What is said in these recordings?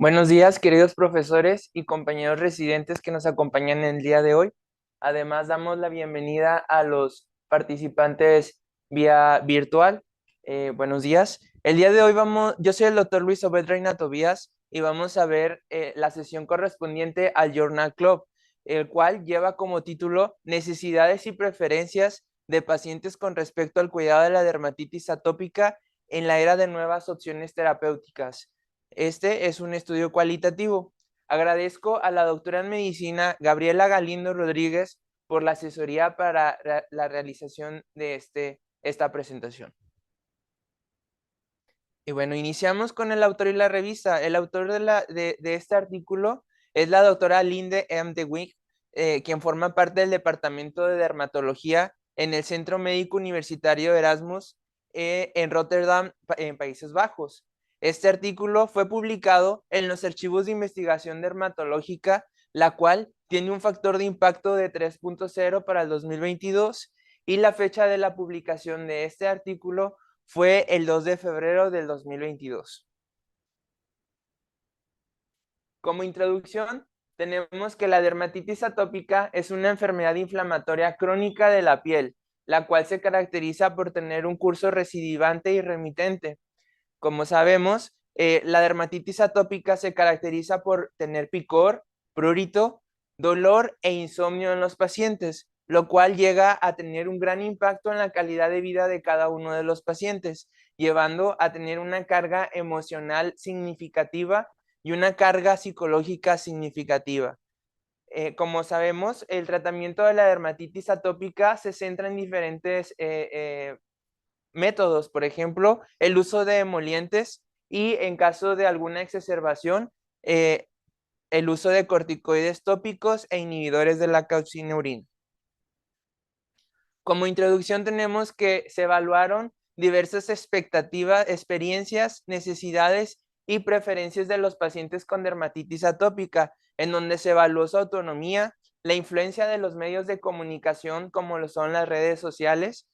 Buenos días, queridos profesores y compañeros residentes que nos acompañan en el día de hoy. Además, damos la bienvenida a los participantes vía virtual. Buenos días. El día de hoy yo soy el doctor Luis Obed Reina Tobías y vamos a ver la sesión correspondiente al Journal Club, el cual lleva como título Necesidades y preferencias de pacientes con respecto al cuidado de la dermatitis atópica en la era de nuevas opciones terapéuticas. Este es un estudio cualitativo. Agradezco a la doctora en medicina Gabriela Galindo Rodríguez por la asesoría para la realización de esta presentación. Y bueno, iniciamos con el autor y la revista. El autor de este artículo es la doctora Linde M. de Wijk, quien forma parte del Departamento de Dermatología en el Centro Médico Universitario Erasmus en Rotterdam, en Países Bajos. Este artículo fue publicado en los archivos de investigación dermatológica, la cual tiene un factor de impacto de 3.0 para el 2022 y la fecha de la publicación de este artículo fue el 2 de febrero del 2022. Como introducción, tenemos que la dermatitis atópica es una enfermedad inflamatoria crónica de la piel, la cual se caracteriza por tener un curso recidivante y remitente. Como sabemos, la dermatitis atópica se caracteriza por tener picor, prurito, dolor e insomnio en los pacientes, lo cual llega a tener un gran impacto en la calidad de vida de cada uno de los pacientes, llevando a tener una carga emocional significativa y una carga psicológica significativa. Como sabemos, el tratamiento de la dermatitis atópica se centra en diferentes métodos, por ejemplo, el uso de emolientes y en caso de alguna exacerbación, eh, el uso de corticoides tópicos e inhibidores de la calcineurin. Como introducción tenemos que se evaluaron diversas expectativas, experiencias, necesidades y preferencias de los pacientes con dermatitis atópica, en donde se evaluó su autonomía, la influencia de los medios de comunicación como lo son las redes sociales,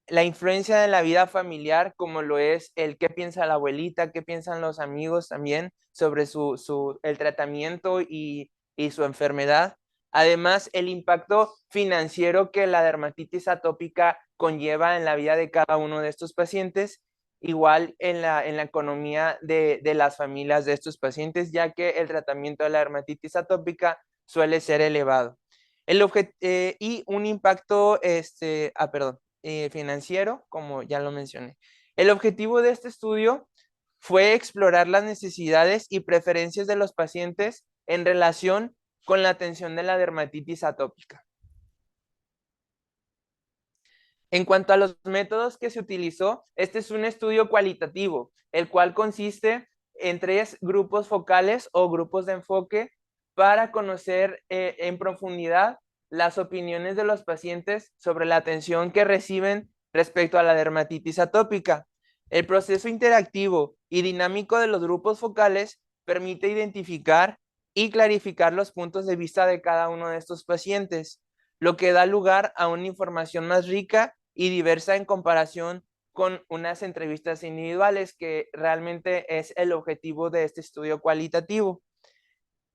la influencia de la vida familiar, como lo es el qué piensa la abuelita, qué piensan los amigos también sobre el tratamiento y su enfermedad. Además, el impacto financiero que la dermatitis atópica conlleva en la vida de cada uno de estos pacientes, igual en la economía de las familias de estos pacientes, ya que el tratamiento de la dermatitis atópica suele ser elevado. Y un impacto, financiero, como ya lo mencioné. El objetivo de este estudio fue explorar las necesidades y preferencias de los pacientes en relación con la atención de la dermatitis atópica. En cuanto a los métodos que se utilizó, este es un estudio cualitativo, el cual consiste en 3 grupos focales o grupos de enfoque para conocer en profundidad las opiniones de los pacientes sobre la atención que reciben respecto a la dermatitis atópica. El proceso interactivo y dinámico de los grupos focales permite identificar y clarificar los puntos de vista de cada uno de estos pacientes, lo que da lugar a una información más rica y diversa en comparación con unas entrevistas individuales, que realmente es el objetivo de este estudio cualitativo.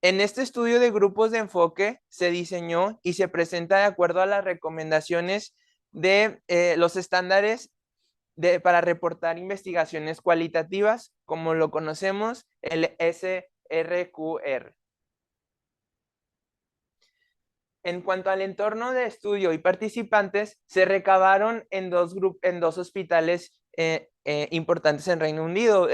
En este estudio de grupos de enfoque se diseñó y se presenta de acuerdo a las recomendaciones de los estándares para reportar investigaciones cualitativas, como lo conocemos, el SRQR. En cuanto al entorno de estudio y participantes, se recabaron en dos hospitales importantes en Reino Unido,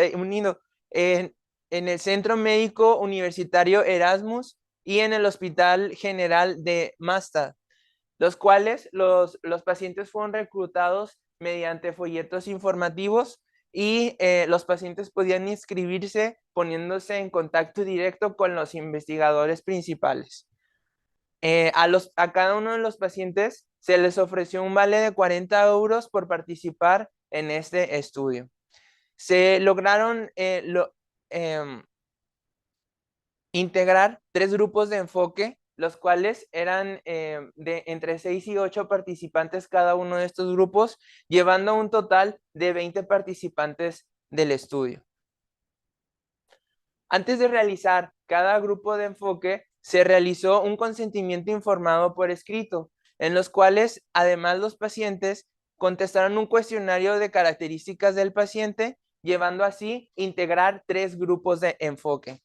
en, en el Centro Médico Universitario Erasmus y en el Hospital General de Mastad, los cuales los pacientes fueron reclutados mediante folletos informativos y los pacientes podían inscribirse poniéndose en contacto directo con los investigadores principales. A cada uno de los pacientes se les ofreció un vale de 40 euros por participar en este estudio. Se lograron integrar 3 grupos de enfoque, los cuales eran de entre 6 y 8 participantes cada uno de estos grupos, llevando a un total de 20 participantes del estudio. Antes de realizar cada grupo de enfoque, se realizó un consentimiento informado por escrito, en los cuales además los pacientes contestaron un cuestionario de características del paciente, llevando así integrar 3 grupos de enfoque.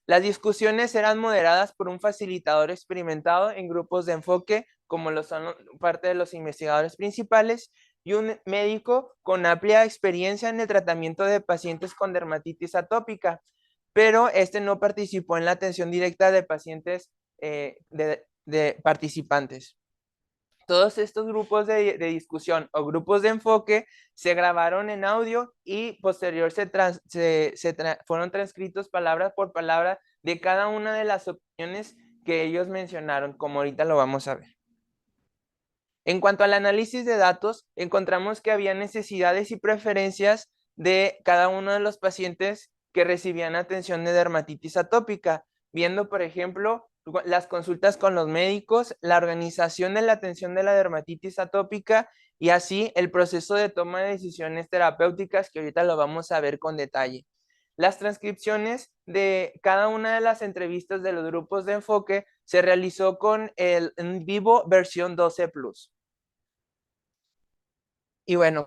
Las discusiones eran moderadas por un facilitador experimentado en grupos de enfoque, como lo son parte de los investigadores principales, y un médico con amplia experiencia en el tratamiento de pacientes con dermatitis atópica, pero este no participó en la atención directa de pacientes de participantes. Todos estos grupos de discusión o grupos de enfoque se grabaron en audio y posterior fueron transcritos palabra por palabra de cada una de las opiniones que ellos mencionaron, como ahorita lo vamos a ver. En cuanto al análisis de datos, encontramos que había necesidades y preferencias de cada uno de los pacientes que recibían atención de dermatitis atópica, viendo, por ejemplo, las consultas con los médicos, la organización de la atención de la dermatitis atópica y así el proceso de toma de decisiones terapéuticas, que ahorita lo vamos a ver con detalle. Las transcripciones de cada una de las entrevistas de los grupos de enfoque se realizó con el en vivo versión 12 Plus. Y bueno,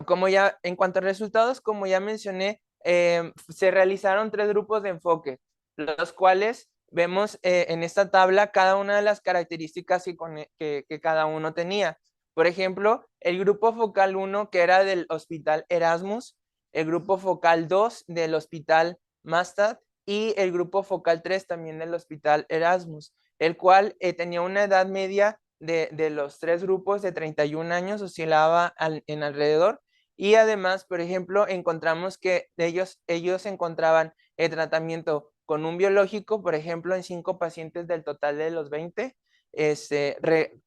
en cuanto a resultados, como ya mencioné, se realizaron 3 grupos de enfoque, los cuales vemos en esta tabla cada una de las características que cada uno tenía. Por ejemplo, el grupo focal 1, que era del Hospital Erasmus, el grupo focal 2 del Hospital Mastad y el grupo focal 3 también del Hospital Erasmus, el cual tenía una edad media de los 3 grupos de 31 años, oscilaba en alrededor. Y además, por ejemplo, encontramos que ellos encontraban el tratamiento con un biológico, por ejemplo, en 5 pacientes del total de los 20,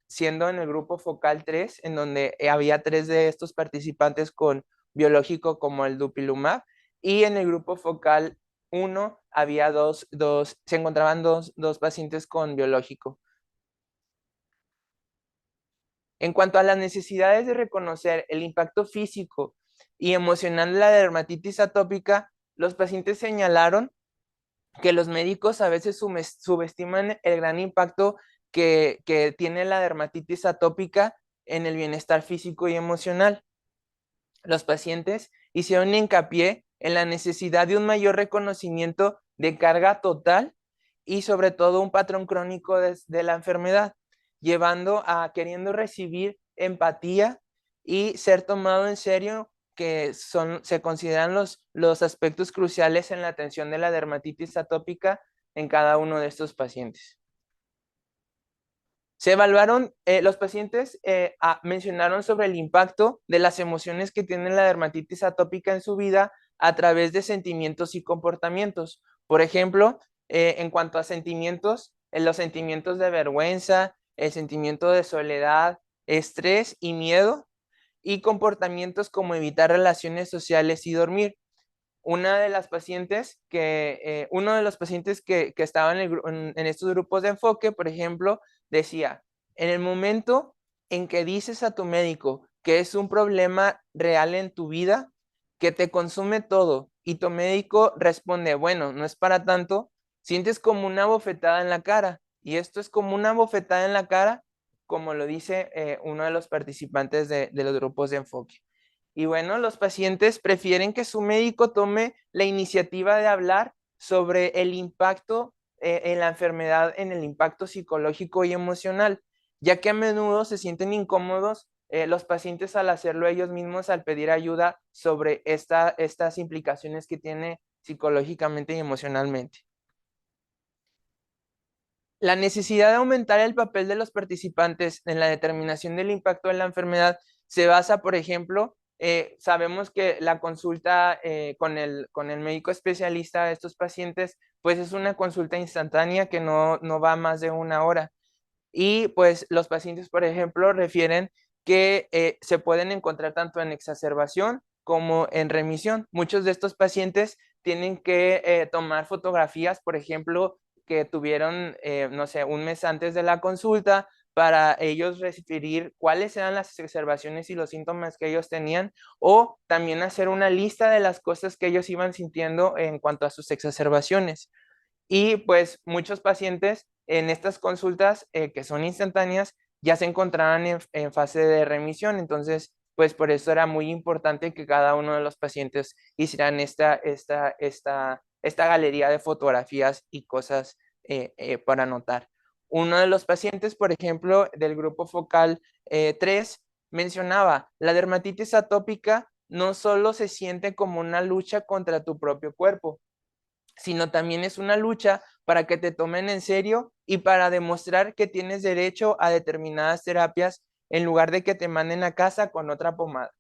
siendo en el grupo focal 3, en donde había 3 de estos participantes con biológico como el dupilumab, y en el grupo focal 1 había se encontraban dos pacientes con biológico. En cuanto a las necesidades de reconocer el impacto físico y emocional de la dermatitis atópica, los pacientes señalaron que los médicos a veces subestiman el gran impacto que tiene la dermatitis atópica en el bienestar físico y emocional. Los pacientes hicieron hincapié en la necesidad de un mayor reconocimiento de carga total y sobre todo un patrón crónico de la enfermedad, llevando a queriendo recibir empatía y ser tomado en serio, que se consideran los aspectos cruciales en la atención de la dermatitis atópica en cada uno de estos pacientes. Se evaluaron, los pacientes mencionaron sobre el impacto de las emociones que tiene la dermatitis atópica en su vida a través de sentimientos y comportamientos. Por ejemplo, en cuanto a sentimientos, los sentimientos de vergüenza, el sentimiento de soledad, estrés y miedo, y comportamientos como evitar relaciones sociales y dormir. Uno de los pacientes que estaban en estos grupos de enfoque, por ejemplo, decía: en el momento en que dices a tu médico que es un problema real en tu vida, que te consume todo, y tu médico responde, bueno, no es para tanto, sientes como una bofetada en la cara. Y esto es como una bofetada en la cara, como lo dice uno de los participantes de los grupos de enfoque. Y bueno, los pacientes prefieren que su médico tome la iniciativa de hablar sobre el impacto en la enfermedad, en el impacto psicológico y emocional, ya que a menudo se sienten incómodos los pacientes al hacerlo ellos mismos, al pedir ayuda sobre estas implicaciones que tiene psicológicamente y emocionalmente. La necesidad de aumentar el papel de los participantes en la determinación del impacto de la enfermedad se basa, por ejemplo, sabemos que la consulta con el médico especialista de estos pacientes, pues es una consulta instantánea que no va más de 1 hora. Y pues los pacientes, por ejemplo, refieren que se pueden encontrar tanto en exacerbación como en remisión. Muchos de estos pacientes tienen que tomar fotografías, por ejemplo, que tuvieron, no sé, 1 mes antes de la consulta, para ellos referir cuáles eran las exacerbaciones y los síntomas que ellos tenían, o también hacer una lista de las cosas que ellos iban sintiendo en cuanto a sus exacerbaciones. Y pues muchos pacientes en estas consultas que son instantáneas ya se encontraban en fase de remisión. Entonces, pues por eso era muy importante que cada uno de los pacientes hicieran esta galería de fotografías y cosas para anotar. Uno de los pacientes, por ejemplo, del grupo focal 3, mencionaba, la dermatitis atópica no solo se siente como una lucha contra tu propio cuerpo, sino también es una lucha para que te tomen en serio y para demostrar que tienes derecho a determinadas terapias en lugar de que te manden a casa con otra pomada.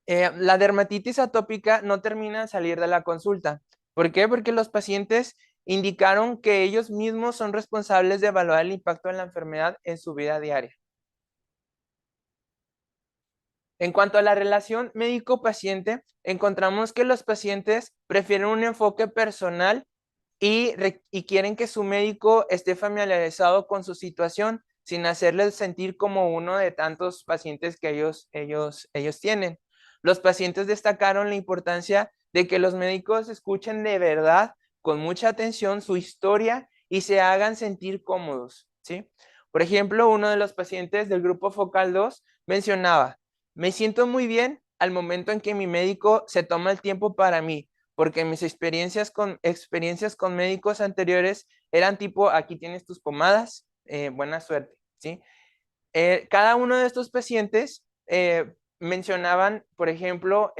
La dermatitis atópica no termina de salir de la consulta. ¿Por qué? Porque los pacientes indicaron que ellos mismos son responsables de evaluar el impacto de la enfermedad en su vida diaria. En cuanto a la relación médico-paciente, encontramos que los pacientes prefieren un enfoque personal y quieren que su médico esté familiarizado con su situación sin hacerles sentir como uno de tantos pacientes que ellos tienen. Los pacientes destacaron la importancia de que los médicos escuchen de verdad, con mucha atención, su historia y se hagan sentir cómodos, ¿sí? Por ejemplo, uno de los pacientes del grupo focal 2 mencionaba, me siento muy bien al momento en que mi médico se toma el tiempo para mí, porque mis experiencias con médicos anteriores eran tipo, aquí tienes tus pomadas, buena suerte, ¿sí? Cada uno de estos pacientes mencionaban, por ejemplo,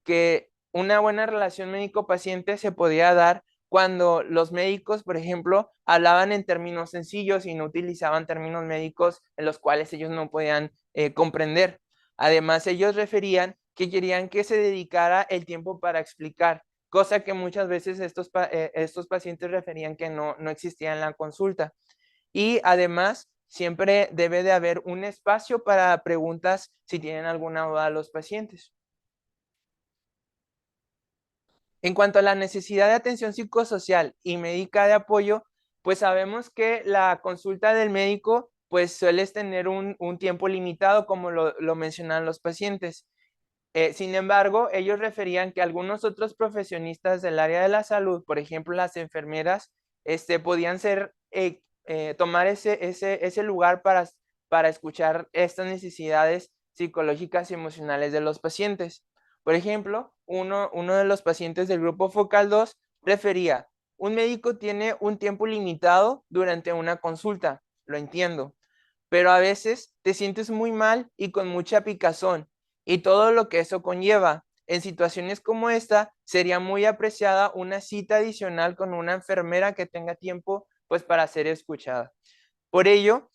que una buena relación médico-paciente se podía dar cuando los médicos, por ejemplo, hablaban en términos sencillos y no utilizaban términos médicos en los cuales ellos no podían comprender. Además, ellos referían que querían que se dedicara el tiempo para explicar, cosa que muchas veces estos pacientes referían que no existía en la consulta. Y además, siempre debe de haber un espacio para preguntas si tienen alguna duda los pacientes. En cuanto a la necesidad de atención psicosocial y médica de apoyo, pues sabemos que la consulta del médico pues sueles tener un tiempo limitado, como lo mencionan los pacientes. Sin embargo, ellos referían que algunos otros profesionistas del área de la salud, por ejemplo, las enfermeras, podían tomar ese lugar para escuchar estas necesidades psicológicas y emocionales de los pacientes. Por ejemplo, uno de los pacientes del grupo focal 2 refería, un médico tiene un tiempo limitado durante una consulta, lo entiendo, pero a veces te sientes muy mal y con mucha picazón y todo lo que eso conlleva. En situaciones como esta, sería muy apreciada una cita adicional con una enfermera que tenga tiempo pues para ser escuchada. Por ello,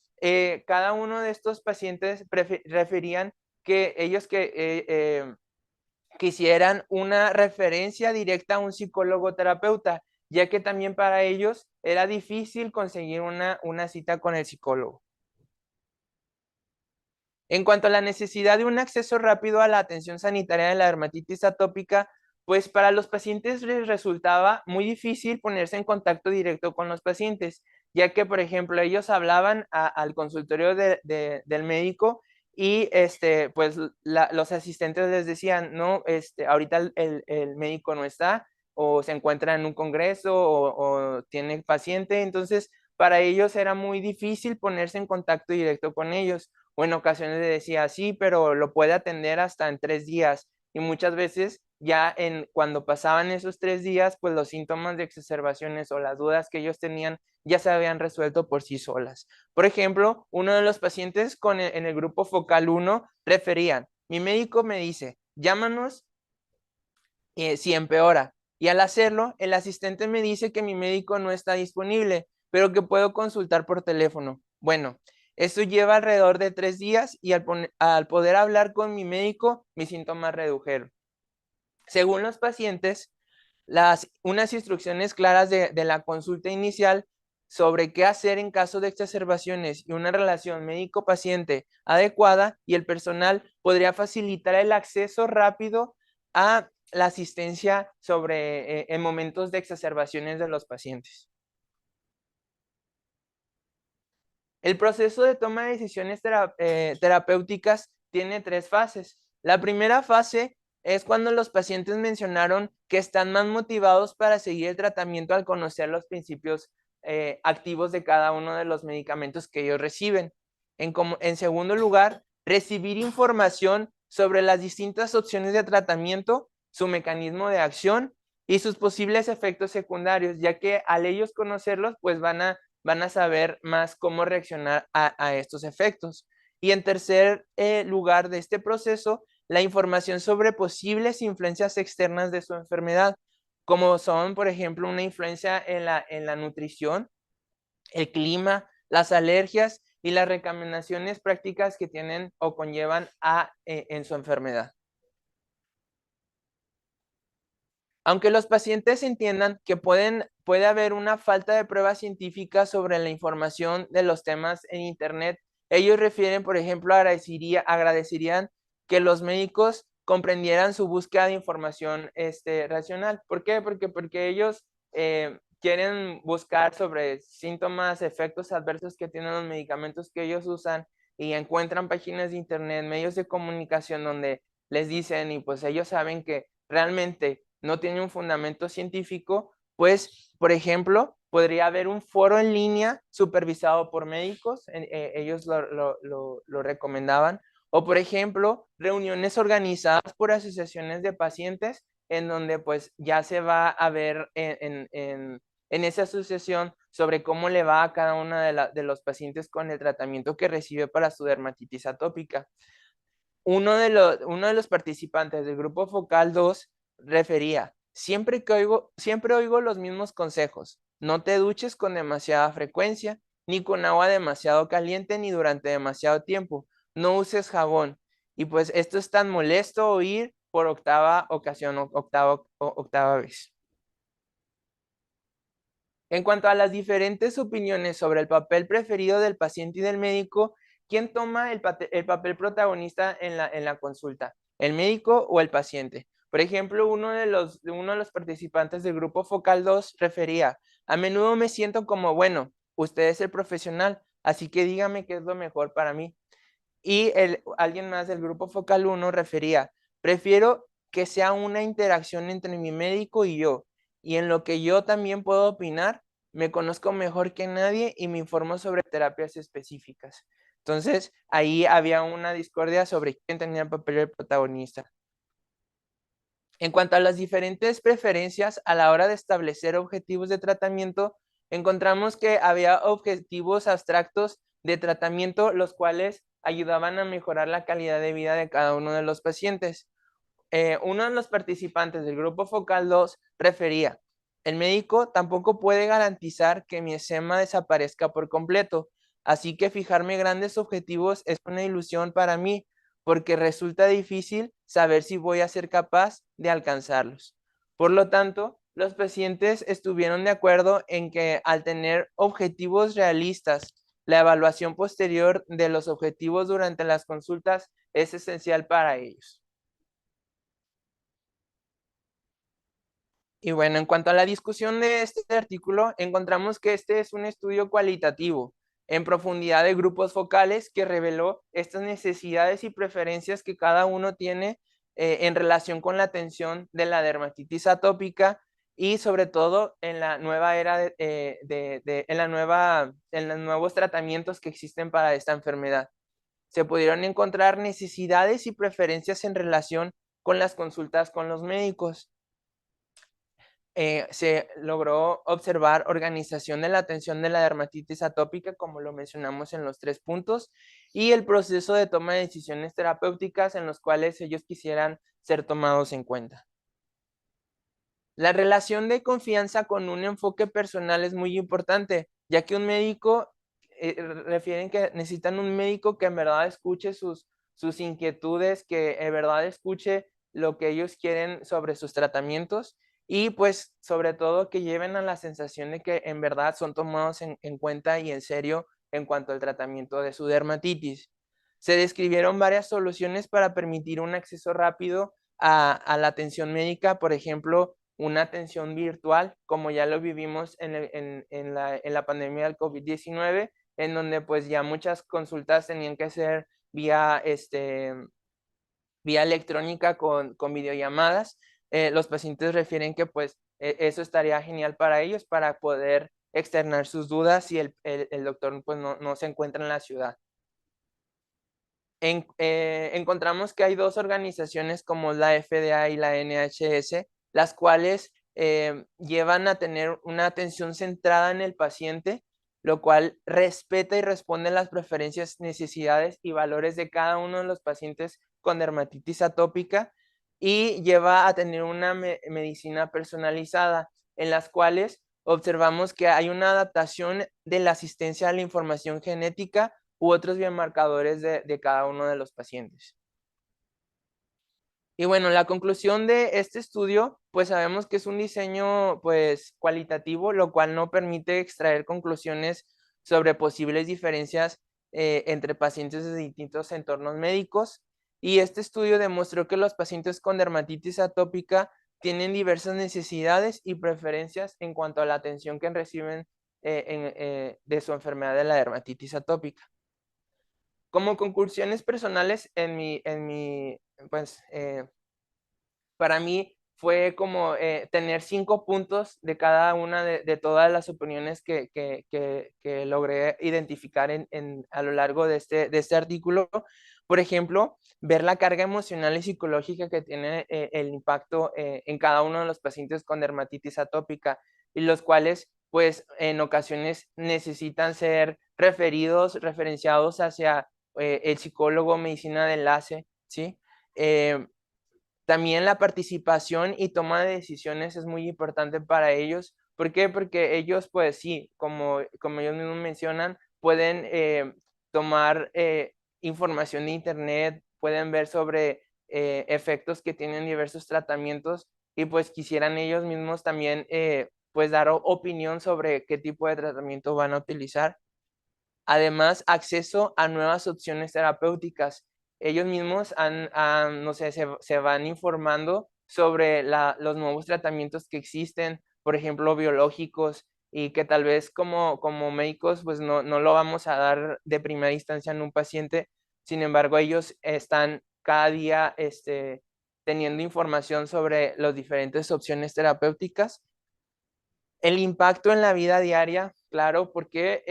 cada uno de estos pacientes referían que ellos quisieran una referencia directa a un psicólogo terapeuta, ya que también para ellos era difícil conseguir una cita con el psicólogo. En cuanto a la necesidad de un acceso rápido a la atención sanitaria de la dermatitis atópica, pues para los pacientes les resultaba muy difícil ponerse en contacto directo con los pacientes, ya que, por ejemplo, ellos hablaban al consultorio del médico y pues los asistentes les decían, no, ahorita el médico no está o se encuentra en un congreso o tiene paciente, entonces para ellos era muy difícil ponerse en contacto directo con ellos o en ocasiones le decía, sí, pero lo puede atender hasta en 3 días. Y muchas veces ya cuando pasaban esos 3 días, pues los síntomas de exacerbaciones o las dudas que ellos tenían ya se habían resuelto por sí solas. Por ejemplo, uno de los pacientes en el grupo focal 1 referían, mi médico me dice, llámanos si empeora. Y al hacerlo, el asistente me dice que mi médico no está disponible, pero que puedo consultar por teléfono. Bueno, esto lleva alrededor de 3 días y al poder hablar con mi médico, mis síntomas redujeron. Según los pacientes, unas instrucciones claras de la consulta inicial sobre qué hacer en caso de exacerbaciones y una relación médico-paciente adecuada y el personal podría facilitar el acceso rápido a la asistencia en momentos de exacerbaciones de los pacientes. El proceso de toma de decisiones terapéuticas tiene 3 fases. La primera fase es cuando los pacientes mencionaron que están más motivados para seguir el tratamiento al conocer los principios activos de cada uno de los medicamentos que ellos reciben. En segundo lugar, recibir información sobre las distintas opciones de tratamiento, su mecanismo de acción y sus posibles efectos secundarios, ya que al ellos conocerlos, pues van a saber más cómo reaccionar a estos efectos. Y en tercer lugar de este proceso, la información sobre posibles influencias externas de su enfermedad, como son, por ejemplo, una influencia en la nutrición, el clima, las alergias y las recomendaciones prácticas que tienen o conllevan en su enfermedad. Aunque los pacientes entiendan que puede haber una falta de pruebas científicas sobre la información de los temas en Internet, ellos refieren, por ejemplo, agradecerían que los médicos comprendieran su búsqueda de información racional. ¿Por qué? Porque ellos quieren buscar sobre síntomas, efectos adversos que tienen los medicamentos que ellos usan y encuentran páginas de Internet, medios de comunicación donde les dicen y pues ellos saben que realmente no tiene un fundamento científico, pues, por ejemplo, podría haber un foro en línea supervisado por médicos, ellos lo recomendaban, o por ejemplo, reuniones organizadas por asociaciones de pacientes en donde pues ya se va a ver en esa asociación sobre cómo le va a cada uno de los pacientes con el tratamiento que recibe para su dermatitis atópica. Uno de los participantes del grupo focal 2 refería, siempre oigo los mismos consejos, no te duches con demasiada frecuencia, ni con agua demasiado caliente, ni durante demasiado tiempo, no uses jabón. Y pues esto es tan molesto oír por octava ocasión, octava vez. En cuanto a las diferentes opiniones sobre el papel preferido del paciente y del médico, ¿quién toma el papel protagonista en la consulta? ¿El médico o el paciente? Por ejemplo, uno de los participantes del grupo Focal 2 refería, a menudo me siento como, bueno, usted es el profesional, así que dígame qué es lo mejor para mí. Y alguien más del grupo Focal 1 refería, prefiero que sea una interacción entre mi médico y yo, y en lo que yo también puedo opinar, me conozco mejor que nadie y me informo sobre terapias específicas. Entonces, ahí había una discordia sobre quién tenía el papel de protagonista. En cuanto a las diferentes preferencias a la hora de establecer objetivos de tratamiento, encontramos que había objetivos abstractos de tratamiento, los cuales ayudaban a mejorar la calidad de vida de cada uno de los pacientes. Uno de los participantes del grupo focal 2 refería, el médico tampoco puede garantizar que mi eczema desaparezca por completo, así que fijarme grandes objetivos es una ilusión para mí, porque resulta difícil saber si voy a ser capaz de alcanzarlos. Por lo tanto, los pacientes estuvieron de acuerdo en que al tener objetivos realistas, la evaluación posterior de los objetivos durante las consultas es esencial para ellos. Y bueno, en cuanto a la discusión de este artículo, encontramos que este es un estudio cualitativo en profundidad de grupos focales que reveló estas necesidades y preferencias que cada uno tiene en relación con la atención de la dermatitis atópica y sobre todo en la nueva era en los nuevos tratamientos que existen para esta enfermedad. Se pudieron encontrar necesidades y preferencias en relación con las consultas con los médicos. Se logró observar organización de la atención de la dermatitis atópica, como lo mencionamos en los 3 puntos, y el proceso de toma de decisiones terapéuticas en los cuales ellos quisieran ser tomados en cuenta. La relación de confianza con un enfoque personal es muy importante, ya que un médico, refieren que necesitan un médico que en verdad escuche sus inquietudes, que en verdad escuche lo que ellos quieren sobre sus tratamientos y pues sobre todo que lleven a la sensación de que en verdad son tomados en cuenta y en serio en cuanto al tratamiento de su dermatitis. Se describieron varias soluciones para permitir un acceso rápido a la atención médica, por ejemplo, una atención virtual, como ya lo vivimos en la pandemia del COVID-19, en donde pues ya muchas consultas tenían que ser vía vía electrónica con videollamadas. Los pacientes refieren que pues eso estaría genial para ellos para poder externar sus dudas si el doctor pues no se encuentra en la ciudad. Encontramos que hay dos organizaciones como la FDA y la NHS, las cuales llevan a tener una atención centrada en el paciente, lo cual respeta y responde a las preferencias, necesidades y valores de cada uno de los pacientes con dermatitis atópica y lleva a tener una medicina personalizada, en las cuales observamos que hay una adaptación de la asistencia a la información genética u otros biomarcadores de cada uno de los pacientes. Y bueno, la conclusión de este estudio, pues sabemos que es un diseño pues cualitativo, lo cual no permite extraer conclusiones sobre posibles diferencias entre pacientes de distintos entornos médicos. Y este estudio demostró que los pacientes con dermatitis atópica tienen diversas necesidades y preferencias en cuanto a la atención que reciben de su enfermedad de la dermatitis atópica. Como conclusiones personales, pues, para mí fue como tener 5 puntos de cada una de todas las opiniones que logré identificar a lo largo de este artículo. Por ejemplo, ver la carga emocional y psicológica que tiene el impacto en cada uno de los pacientes con dermatitis atópica, y los cuales, pues, en ocasiones necesitan ser referenciados hacia el psicólogo, medicina de enlace, ¿sí? También la participación y toma de decisiones es muy importante para ellos. ¿Por qué? Porque ellos, pues sí, como ellos mismos mencionan, pueden tomar información de internet, pueden ver sobre efectos que tienen diversos tratamientos y pues quisieran ellos mismos también pues dar opinión sobre qué tipo de tratamiento van a utilizar. Además, acceso a nuevas opciones terapéuticas. Ellos mismos no sé, se van informando sobre los nuevos tratamientos que existen, por ejemplo, biológicos, y que tal vez como médicos, pues no lo vamos a dar de primera instancia en un paciente. Sin embargo, ellos están cada día teniendo información sobre las diferentes opciones terapéuticas. El impacto en la vida diaria, claro, porque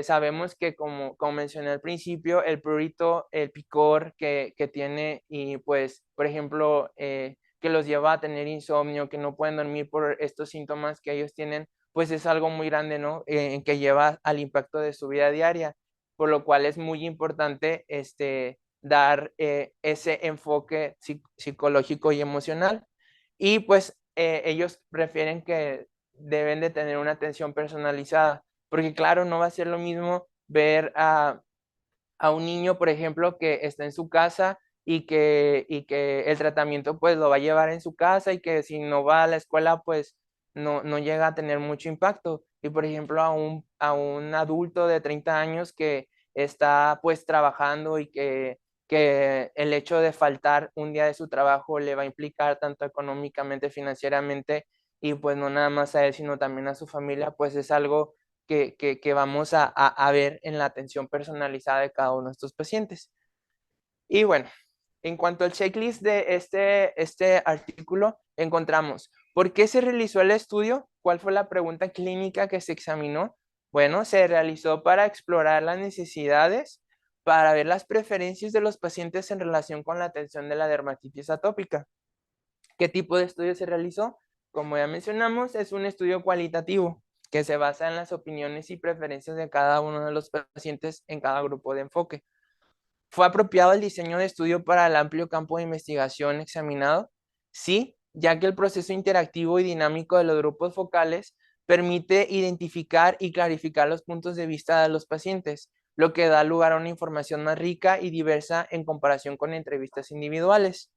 sabemos que como mencioné al principio, el prurito, el picor que tiene y pues, por ejemplo, que los lleva a tener insomnio, que no pueden dormir por estos síntomas que ellos tienen, pues es algo muy grande, ¿no? En que lleva al impacto de su vida diaria, por lo cual es muy importante dar ese enfoque psicológico y emocional. Y pues ellos prefieren que deben de tener una atención personalizada, porque claro, no va a ser lo mismo ver a un niño, por ejemplo, que está en su casa y que el tratamiento pues lo va a llevar en su casa y que si no va a la escuela pues no llega a tener mucho impacto. Y por ejemplo a un adulto de 30 años que está pues trabajando y que el hecho de faltar un día de su trabajo le va a implicar tanto económicamente, financieramente, y pues no nada más a él, sino también a su familia, pues es algo que vamos a ver en la atención personalizada de cada uno de estos pacientes. Y bueno, en cuanto al checklist de este artículo, encontramos por qué se realizó el estudio, cuál fue la pregunta clínica que se examinó. Bueno, se realizó para explorar las necesidades, para ver las preferencias de los pacientes en relación con la atención de la dermatitis atópica. ¿Qué tipo de estudio se realizó? Como ya mencionamos, es un estudio cualitativo que se basa en las opiniones y preferencias de cada uno de los pacientes en cada grupo de enfoque. ¿Fue apropiado el diseño de estudio para el amplio campo de investigación examinado? Sí, ya que el proceso interactivo y dinámico de los grupos focales permite identificar y clarificar los puntos de vista de los pacientes, lo que da lugar a una información más rica y diversa en comparación con entrevistas individuales.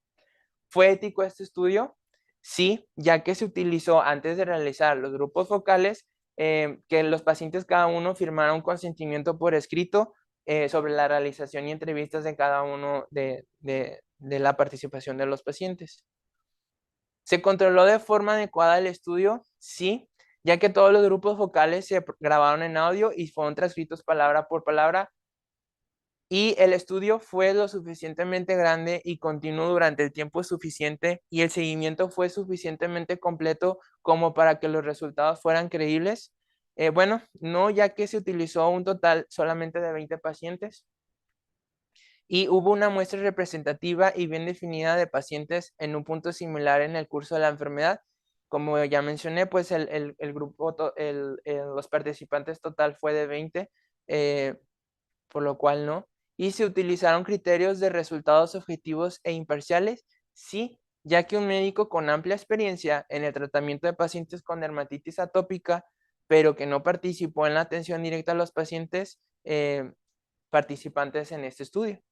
¿Fue ético este estudio? Sí, ya que se utilizó antes de realizar los grupos focales, que los pacientes cada uno firmara un consentimiento por escrito sobre la realización y entrevistas de cada uno de la participación de los pacientes. ¿Se controló de forma adecuada el estudio? Sí, ya que todos los grupos focales se grabaron en audio y fueron transcritos palabra por palabra Y el estudio fue lo suficientemente grande y continuo durante el tiempo suficiente y el seguimiento fue suficientemente completo como para que los resultados fueran creíbles. Bueno, no, ya que se utilizó un total solamente de 20 pacientes y hubo una muestra representativa y bien definida de pacientes en un punto similar en el curso de la enfermedad. Como ya mencioné, pues el grupo, los participantes total fue de 20, por lo cual no. ¿Y se utilizaron criterios de resultados objetivos e imparciales? Sí, ya que un médico con amplia experiencia en el tratamiento de pacientes con dermatitis atópica, pero que no participó en la atención directa a los pacientes participantes en este estudio.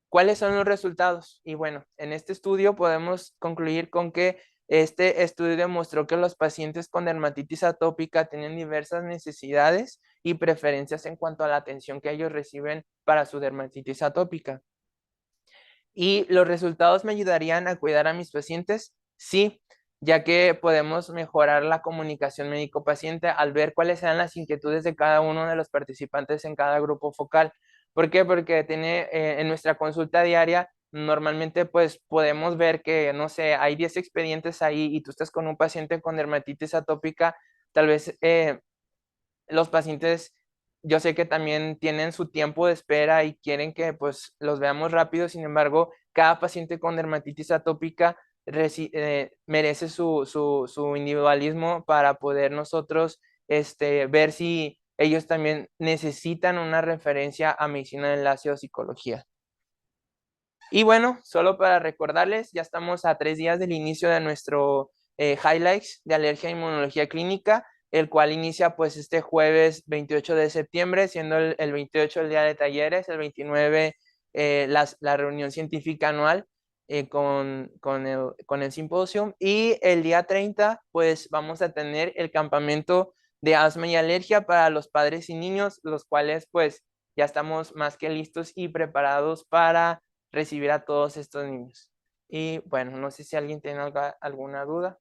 ¿Cuáles son los resultados? Y bueno, en este estudio podemos concluir con que este estudio demostró que los pacientes con dermatitis atópica tienen diversas necesidades y preferencias en cuanto a la atención que ellos reciben para su dermatitis atópica. ¿Y los resultados me ayudarían a cuidar a mis pacientes? Sí, ya que podemos mejorar la comunicación médico-paciente al ver cuáles eran las inquietudes de cada uno de los participantes en cada grupo focal. ¿Por qué? Porque en nuestra consulta diaria normalmente pues podemos ver que, no sé, hay 10 expedientes ahí y tú estás con un paciente con dermatitis atópica, tal vez los pacientes, yo sé que también tienen su tiempo de espera y quieren que pues los veamos rápido. Sin embargo, cada paciente con dermatitis atópica merece su individualismo para poder nosotros ver si ellos también necesitan una referencia a medicina de enlace o psicología. Y bueno, solo para recordarles, ya estamos a 3 días del inicio de nuestro Highlights de Alergia e Inmunología Clínica, el cual inicia pues este jueves 28 de septiembre, siendo el 28 el día de talleres, el 29 la reunión científica anual con el simposio, y el día 30 pues vamos a tener el campamento de asma y alergia para los padres y niños, los cuales pues ya estamos más que listos y preparados para recibir a todos estos niños. Y bueno, no sé si alguien tiene alguna duda.